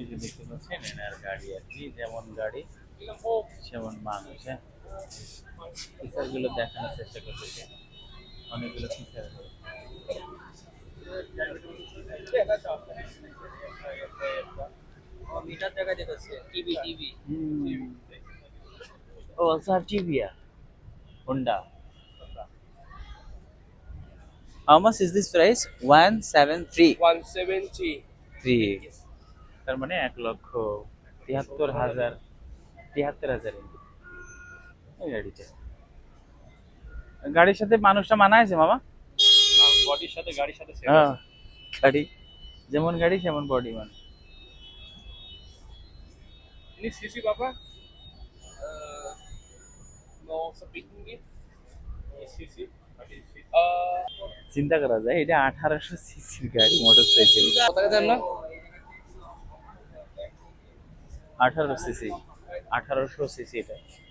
এই যে দেখতে পাচ্ছেন এনার গাড়ি আর কি, যেমন গাড়ি সেমন মানুষ। হ্যাঁ, ফিচার গুলো দেখানোর চেষ্টা করতেছে, অনেকগুলো ফিচার। মিটার দেখা যেতেছে, টিভি টিভি। ও আচ্ছা, টিভিয়া Honda. How much is this price? 173 170। 3, তার মানে 1,73,000, 73,000 এই গাড়িটা। গাড়ির সাথে মানুষটা মানায়ছে মামা। বডির সাথে গাড়ির সাথে সেম হ্যাঁ, আছে। গাড়ি যেমন গাড়ি সেমন বডি মানে। Ini sisi Bapak? Mau speaking ini sisi. চিন্তা করা যায়, এটা 1800 সিসির গাড়ি, মোটরসাইকেল। কত টাকা দেন না? 1800 সিসি, 1800 সিসি এটা।